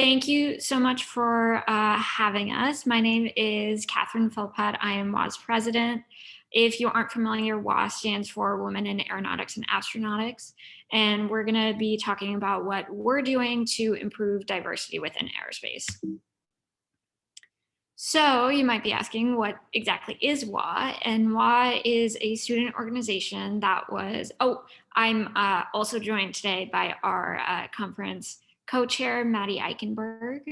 Thank you so much for having us. My name is Catherine Philpott. I am WA's president. If you aren't familiar, WA stands for Women in Aeronautics and Astronautics, and we're going to be talking about what we're doing to improve diversity within aerospace. So you might be asking, what exactly is WA? And WA is a student organization that was, I'm also joined today by our conference co-chair, Maddie Eichenberg.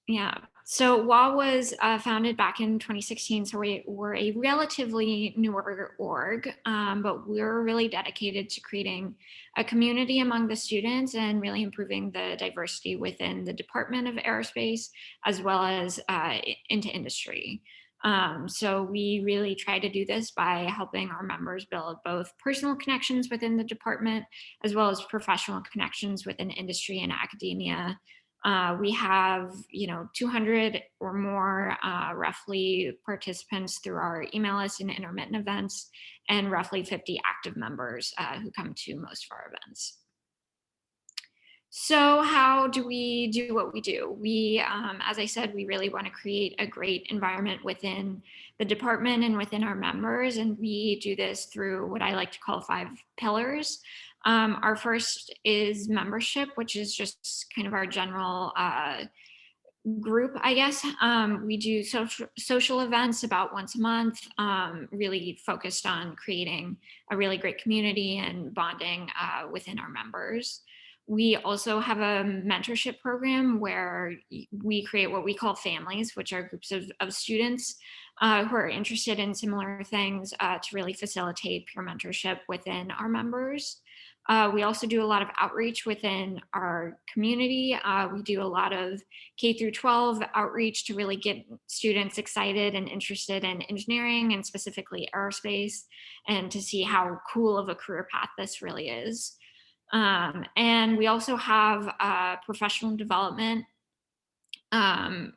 Yeah, so WA was founded back in 2016, so we were a relatively newer org, but we're really dedicated to creating a community among the students and really improving the diversity within the Department of Aerospace, as well as into industry. So we really try to do this by helping our members build both personal connections within the department, as well as professional connections within industry and academia. We have, 200 or more roughly participants through our email list and intermittent events, and roughly 50 active members who come to most of our events. So how do we do what we do? We, as I said, we really want to create a great environment within the department and within our members. And we do this through what I like to call 5 pillars. Our first is membership, which is just kind of our general group, I guess. We do social events about once a month, really focused on creating a really great community and bonding within our members. We also have a mentorship program where we create what we call families, which are groups of students who are interested in similar things to really facilitate peer mentorship within our members. We also do a lot of outreach within our community. We do a lot of K through 12 outreach to really get students excited and interested in engineering and specifically aerospace, and to see how cool of a career path this really is. And we also have professional development,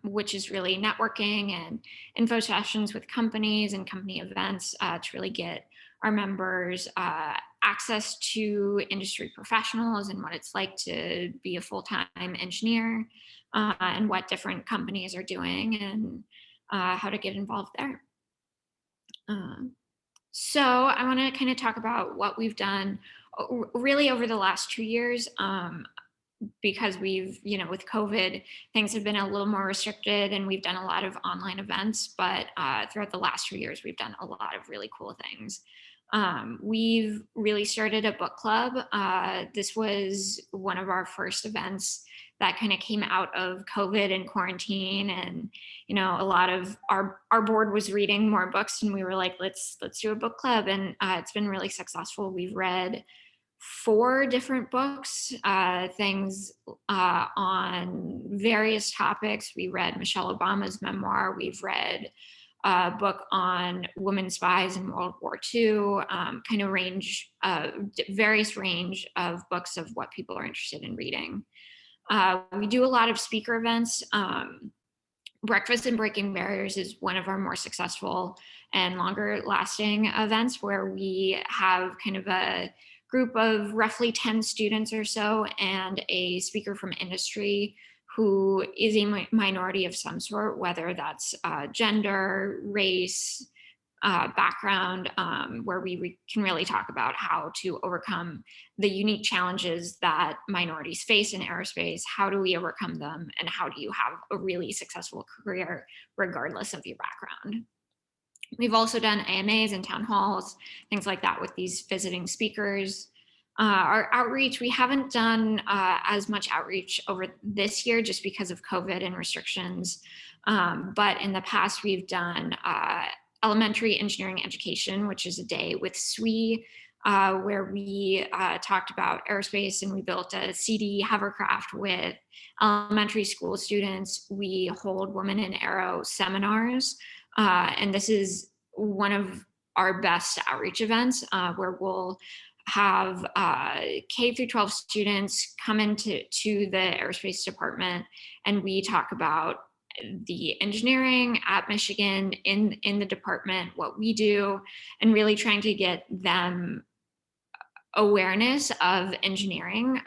which is really networking and info sessions with companies and company events to really get our members access to industry professionals and what it's like to be a full-time engineer, and what different companies are doing, and how to get involved there. So I want to kind of talk about what we've done really over the last 2 years, because we've, with COVID, things have been a little more restricted and we've done a lot of online events, but throughout the last 2 years, we've done a lot of really cool things. We've really started a book club. This was one of our first events that kind of came out of COVID and quarantine, and a lot of our board was reading more books, and we were like, let's do a book club, and it's been really successful. We've read 4 different books, things on various topics. We read Michelle Obama's memoir. We've read a book on women spies in World War II, kind of various range of books of what people are interested in reading. We do a lot of speaker events. Breakfast and Breaking Barriers is one of our more successful and longer lasting events, where we have kind of a group of roughly 10 students or so and a speaker from industry who is a minority of some sort, whether that's gender, race, background, where we can really talk about how to overcome the unique challenges that minorities face in aerospace. How do we overcome them, and how do you have a really successful career regardless of your background? We've also done AMAs and town halls, things like that with these visiting speakers. Our outreach, we haven't done as much outreach over this year just because of COVID and restrictions. But in the past, we've done elementary engineering education, which is a day with SWE, where we talked about aerospace, and we built a CD hovercraft with elementary school students. We hold Women in Aero seminars, and this is one of our best outreach events, where we'll have K through 12 students come into the aerospace department, and we talk about the engineering at Michigan in the department, what we do, and really trying to get them awareness of engineering,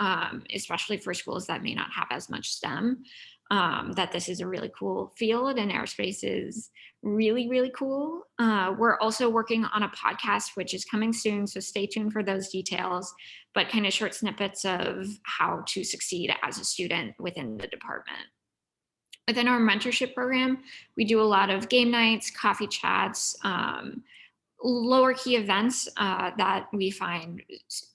especially for schools that may not have as much STEM, that this is a really cool field and aerospace is really, really cool. We're also working on a podcast, which is coming soon, so stay tuned for those details, but kind of short snippets of how to succeed as a student within the department. Within our mentorship program, we do a lot of game nights, coffee chats, lower key events that we find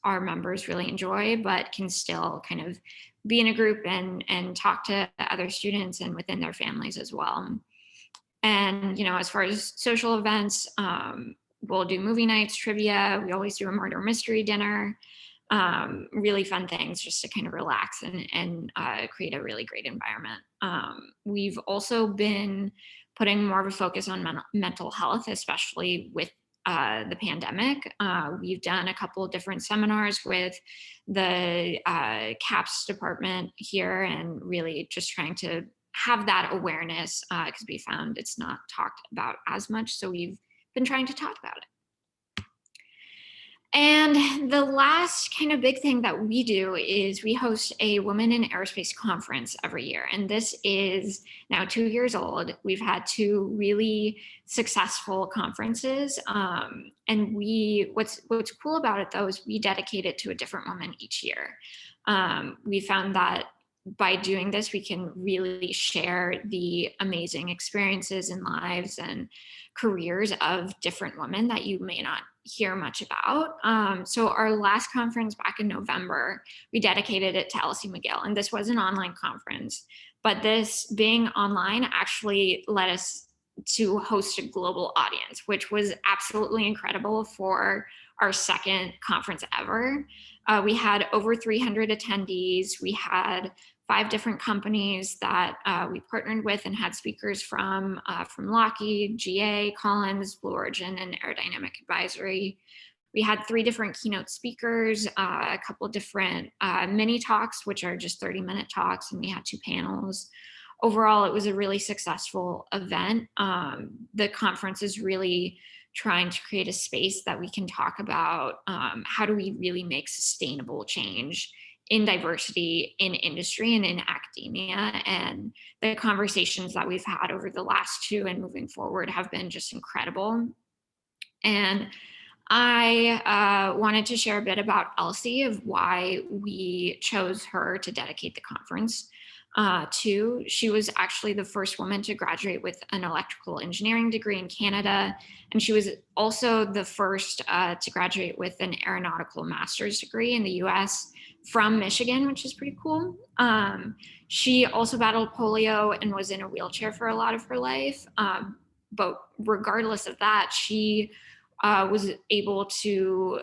our members really enjoy, but can still kind of be in a group and talk to other students and within their families as well. And, as far as social events, we'll do movie nights, trivia. We always do a murder mystery dinner, really fun things just to kind of relax and create a really great environment. We've also been putting more of a focus on mental health, especially with the pandemic. We've done a couple of different seminars with the CAPS department here and really just trying to have that awareness because we found it's not talked about as much. So we've been trying to talk about it. And the last kind of big thing that we do is we host a Women in Aerospace conference every year. And this is now 2 years old. We've had 2 really successful conferences. And what's cool about it though, is we dedicate it to a different woman each year. We found that by doing this, we can really share the amazing experiences and lives and careers of different women that you may not hear much about. So our last conference back in November, we dedicated it to Elsie McGill, and this was an online conference, but this being online actually led us to host a global audience, which was absolutely incredible for our second conference ever. We had over 300 attendees. We had 5 different companies that we partnered with and had speakers from Lockheed, GA, Collins, Blue Origin, and Aerodynamic Advisory. We had 3 different keynote speakers, a couple of different mini talks, which are just 30-minute talks, and we had 2 panels. Overall, it was a really successful event. The conference is really trying to create a space that we can talk about how do we really make sustainable change in diversity in industry and in academia. And the conversations that we've had over the last 2 and moving forward have been just incredible. And I wanted to share a bit about Elsie, of why we chose her to dedicate the conference to. She was actually the first woman to graduate with an electrical engineering degree in Canada. And she was also the first to graduate with an aeronautical master's degree in the US from Michigan, which is pretty cool. She also battled polio and was in a wheelchair for a lot of her life. But regardless of that, she was able to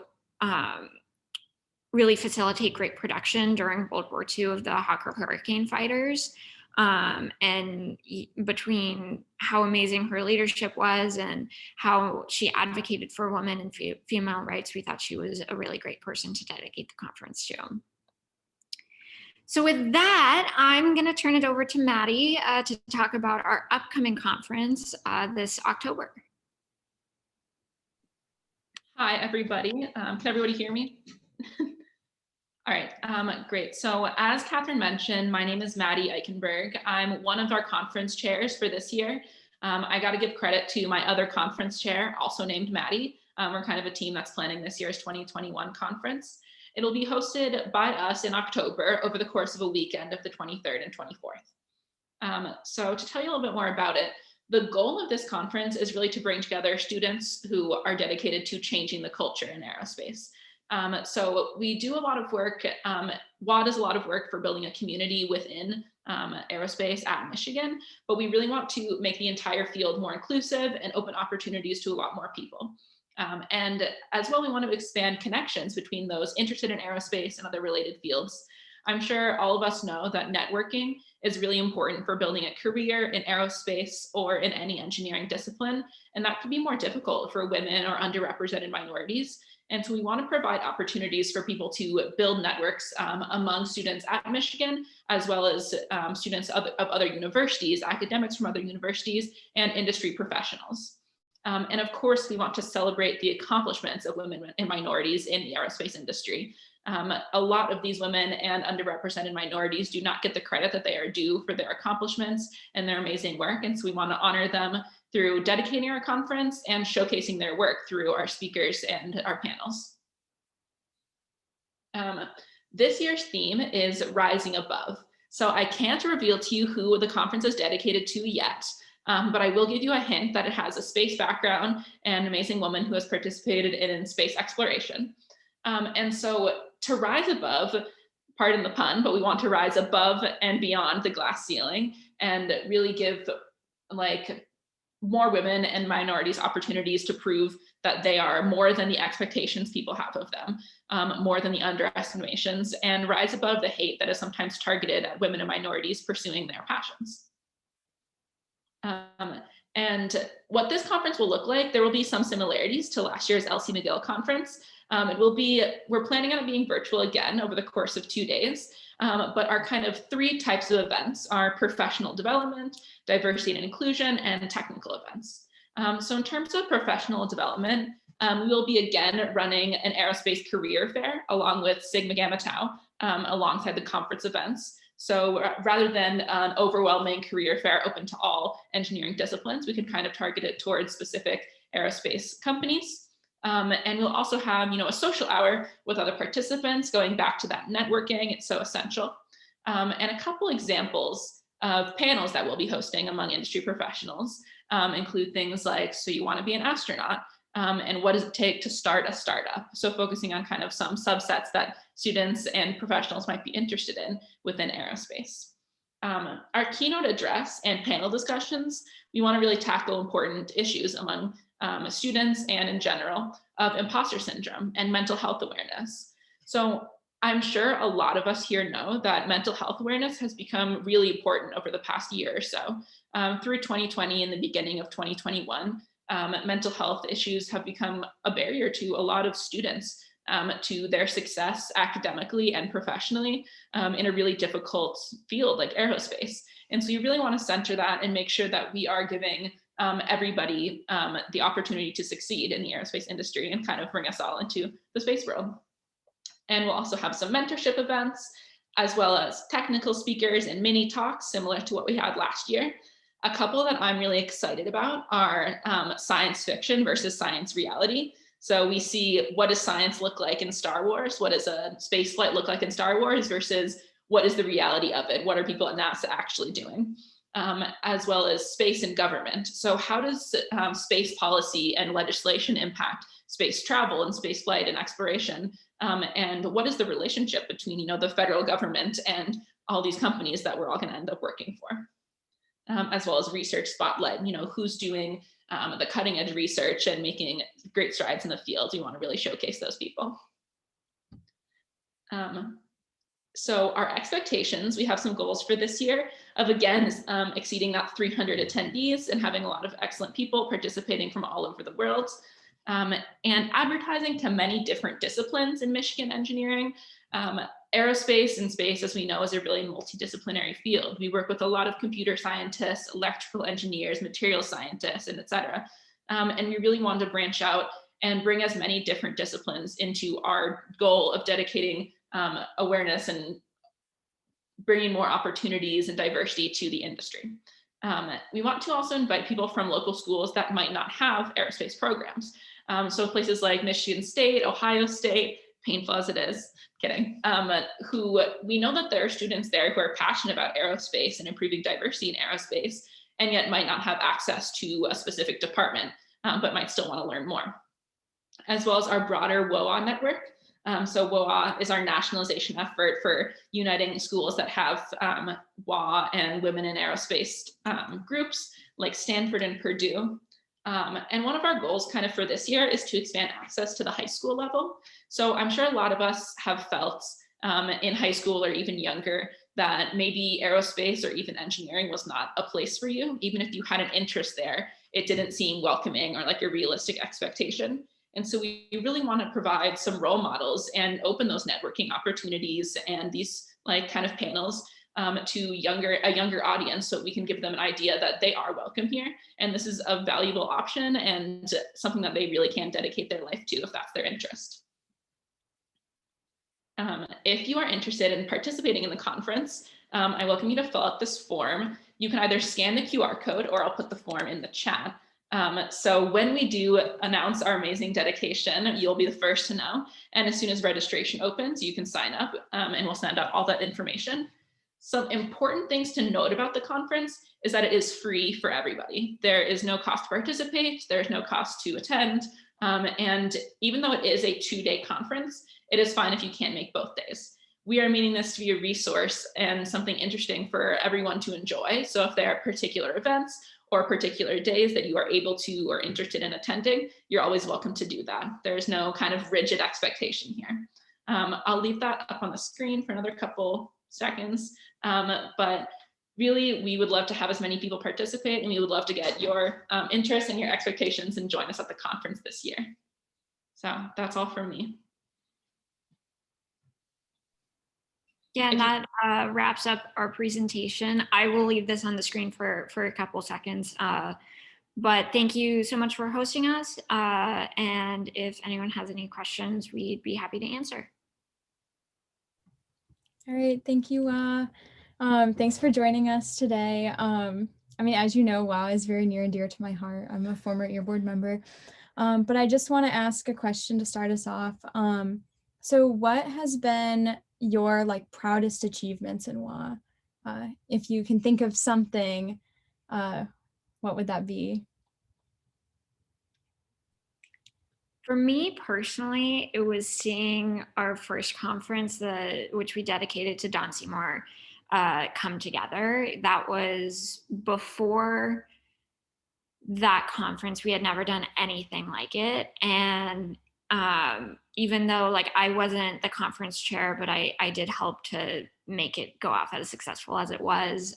really facilitate great production during World War II of the Hawker Hurricane fighters. And between how amazing her leadership was and how she advocated for women and female rights, we thought she was a really great person to dedicate the conference to. So with that, I'm going to turn it over to Maddie to talk about our upcoming conference this October. Hi, everybody. Can everybody hear me? All right, great. So as Catherine mentioned, my name is Maddie Eichenberg. I'm one of our conference chairs for this year. I got to give credit to my other conference chair, also named Maddie. We're kind of a team that's planning this year's 2021 conference. It'll be hosted by us in October over the course of a weekend of the 23rd and 24th. So to tell you a little bit more about it, the goal of this conference is really to bring together students who are dedicated to changing the culture in aerospace. So we do a lot of work, WAA does a lot of work for building a community within aerospace at Michigan, but we really want to make the entire field more inclusive and open opportunities to a lot more people. And as well, we want to expand connections between those interested in aerospace and other related fields. I'm sure all of us know that networking is really important for building a career in aerospace or in any engineering discipline, and that can be more difficult for women or underrepresented minorities. And so we want to provide opportunities for people to build networks among students at Michigan, as well as students of other universities, academics from other universities, and industry professionals. And of course, we want to celebrate the accomplishments of women and minorities in the aerospace industry. A lot of these women and underrepresented minorities do not get the credit that they are due for their accomplishments and their amazing work. And so we want to honor them through dedicating our conference and showcasing their work through our speakers and our panels. This year's theme is Rising Above. So I can't reveal to you who the conference is dedicated to yet, but I will give you a hint that it has a space background and an amazing woman who has participated in space exploration. And so to rise above, pardon the pun, but we want to rise above and beyond the glass ceiling and really give like more women and minorities opportunities to prove that they are more than the expectations people have of them, more than the underestimations, and rise above the hate that is sometimes targeted at women and minorities pursuing their passions. And what this conference will look like, there will be some similarities to last year's LC McGill conference. We're planning on it being virtual again over the course of 2 days, but our kind of 3 types of events are professional development, diversity and inclusion, and technical events. So in terms of professional development, we will be again running an aerospace career fair along with Sigma Gamma Tau alongside the conference events. So rather than an overwhelming career fair open to all engineering disciplines, we can kind of target it towards specific aerospace companies. And we'll also have, a social hour with other participants, going back to that networking. It's so essential. And a couple examples of panels that we'll be hosting among industry professionals include things like, so you want to be an astronaut, and what does it take to start a startup? So focusing on kind of some subsets that students and professionals might be interested in within aerospace. Our keynote address and panel discussions, we want to really tackle important issues among students and in general of imposter syndrome and mental health awareness. So I'm sure a lot of us here know that mental health awareness has become really important over the past year or so. Through 2020 and the beginning of 2021, mental health issues have become a barrier to a lot of students to their success academically and professionally in a really difficult field like aerospace. And so you really want to center that and make sure that we are giving everybody the opportunity to succeed in the aerospace industry and kind of bring us all into the space world. And we'll also have some mentorship events, as well as technical speakers and mini talks similar to what we had last year. A couple that I'm really excited about are science fiction versus science reality. So we see, what does science look like in Star Wars? What does a space flight look like in Star Wars versus what is the reality of it? What are people at NASA actually doing? As well as space and government. So how does space policy and legislation impact space travel and space flight and exploration? And what is the relationship between, the federal government and all these companies that we're all going to end up working for? As well as research spotlight, who's doing the cutting edge research and making great strides in the field. We want to really showcase those people. So our expectations, we have some goals for this year of, again, exceeding that 300 attendees and having a lot of excellent people participating from all over the world, and advertising to many different disciplines in Michigan engineering. Aerospace and space, as we know, is a really multidisciplinary field. We work with a lot of computer scientists, electrical engineers, material scientists, and et cetera. And we really wanted to branch out and bring as many different disciplines into our goal of dedicating awareness and bringing more opportunities and diversity to the industry. We want to also invite people from local schools that might not have aerospace programs. So places like Michigan State, Ohio State, painful as it is, kidding, who we know that there are students there who are passionate about aerospace and improving diversity in aerospace, and yet might not have access to a specific department, but might still want to learn more. As well as our broader WAA network. So WAA is our nationalization effort for uniting schools that have WAA and women in aerospace groups like Stanford and Purdue. And one of our goals kind of for this year is to expand access to the high school level. So I'm sure a lot of us have felt in high school or even younger that maybe aerospace or even engineering was not a place for you. Even if you had an interest there, it didn't seem welcoming or like a realistic expectation. And so we really want to provide some role models and open those networking opportunities and these like kind of panels to a younger audience, so we can give them an idea that they are welcome here. And this is a valuable option and something that they really can dedicate their life to if that's their interest. If you are interested in participating in the conference, I welcome you to fill out this form. You can either scan the QR code or I'll put the form in the chat. So when we do announce our amazing dedication, you'll be the first to know. And as soon as registration opens, you can sign up and we'll send out all that information. Some important things to note about the conference is that it is free for everybody. There is no cost to participate. There's no cost to attend. And even though it is a 2-day conference, it is fine if you can't make both days. We are meaning this to be a resource and something interesting for everyone to enjoy. So if there are particular events or particular days that you are able to or interested in attending, you're always welcome to do that. There's no kind of rigid expectation here. I'll leave that up on the screen for another couple seconds. But really, we would love to have as many people participate, and we would love to get your interest and your expectations and join us at the conference this year. So that's all from me. Yeah, and that wraps up our presentation. I will leave this on the screen for a couple seconds. But thank you so much for hosting us. And if anyone has any questions, we'd be happy to answer. All right, thank you. Thanks for joining us today. I mean, as you know, WAA is very near and dear to my heart. I'm a former Air Board member. But I just want to ask a question to start us off. So what has been your proudest achievements in WAA? If you can think of something, what would that be? For me personally, it was seeing our first conference, which we dedicated to Don Seymour, come together. That was before that conference. We had never done anything like it. And even though I wasn't the conference chair, but I did help to make it go off as successful as it was.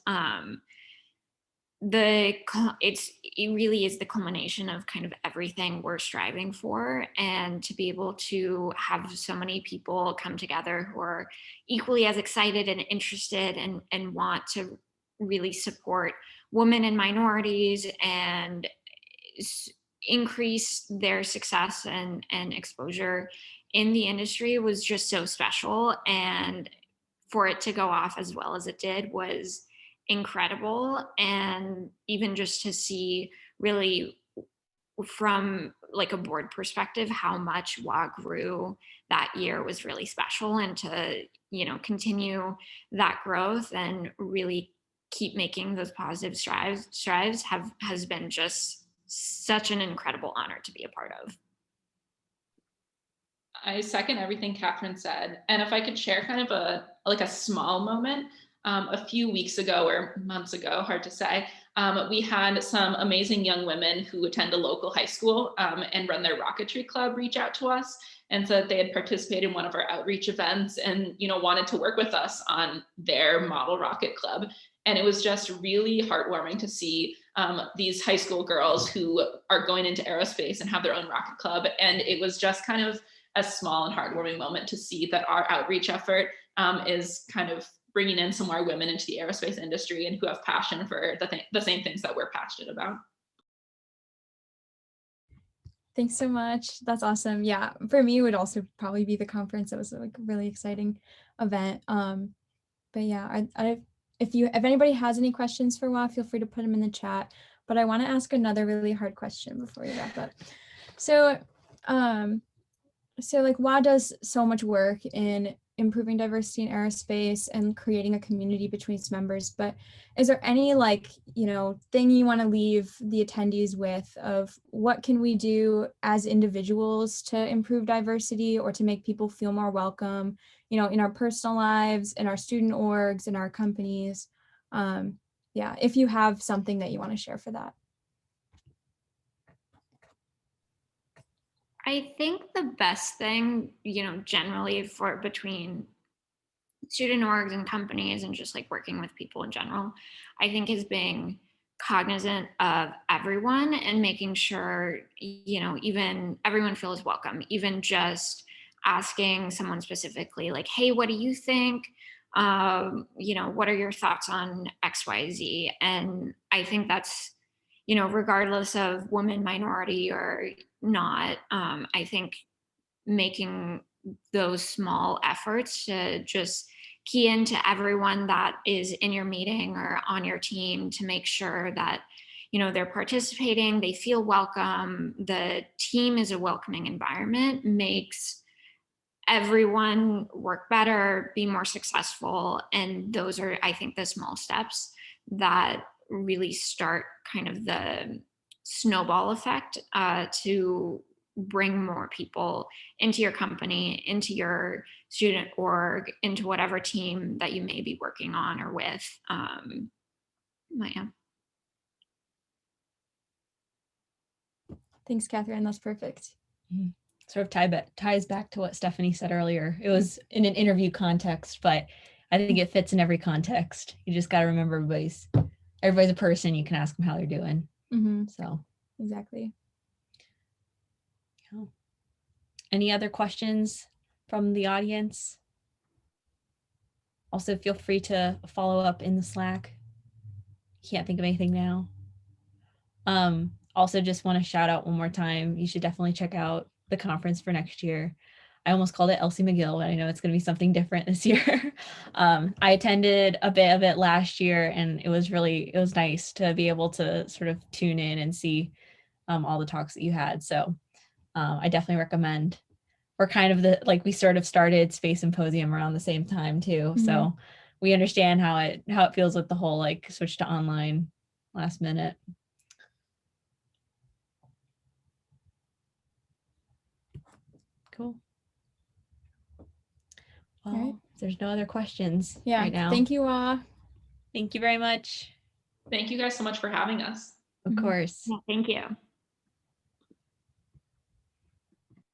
It really is the culmination of kind of everything we're striving for, and to be able to have so many people come together who are equally as excited and interested and want to really support women and minorities and increase their success and exposure in the industry was just so special. And for it to go off as well as it did was incredible. And even just to see really from a board perspective how much WA grew that year was really special. And to continue that growth and really keep making those positive strides has been just such an incredible honor to be a part of. I second everything Catherine said. And if I could share kind of a small moment, a few weeks ago or months ago, hard to say, we had some amazing young women who attend a local high school and run their rocketry club reach out to us and said they had participated in one of our outreach events and wanted to work with us on their model rocket club. And it was just really heartwarming to see these high school girls who are going into aerospace and have their own rocket club. And it was just kind of a small and heartwarming moment to see that our outreach effort is kind of bringing in some more women into the aerospace industry and who have passion for the same things that we're passionate about. Thanks so much. That's awesome. Yeah, for me, it would also probably be the conference. It was a really exciting event. But yeah, if anybody has any questions for WA, feel free to put them in the chat. But I want to ask another really hard question before we wrap up. So WA does so much work in improving diversity in aerospace and creating a community between its members, but is there any thing you want to leave the attendees with of what can we do as individuals to improve diversity or to make people feel more welcome, in our personal lives, in our student orgs, in our companies? Yeah, if you have something that you want to share for that. I think the best thing, generally between student orgs and companies and just working with people in general, I think is being cognizant of everyone and making sure, even everyone feels welcome, even just asking someone specifically hey, what do you think? you know, what are your thoughts on XYZ? And I think that's, you know, regardless of woman, minority, or not, I think making those small efforts to just key into everyone that is in your meeting or on your team to make sure that, you know, they're participating, they feel welcome, the team is a welcoming environment, makes everyone work better, be more successful. And those are, I think, the small steps that really start kind of the snowball effect, to bring more people into your company, into your student org, into whatever team that you may be working on or with. Yeah. Thanks, Catherine. That's perfect. Sort of ties back to what Stephanie said earlier. It was in an interview context, but I think it fits in every context. You just got to remember everybody's a person. You can ask them how they're doing. So exactly. Yeah. Any other questions from the audience? Also, feel free to follow up in the Slack. Can't think of anything now. Also, just want to shout out one more time. You should definitely check out the conference for next year. I almost called it Elsie McGill, but I know it's going to be something different this year. I attended a bit of it last year, and it was nice to be able to sort of tune in and see all the talks that you had. So I definitely recommend. We're kind of we sort of started Space Symposium around the same time too. So we understand how it feels with the whole like switch to online last minute. Cool. Well, right. There's no other questions right now. Thank you all. Thank you very much. Thank you guys so much for having us. Of course. Yeah, thank you.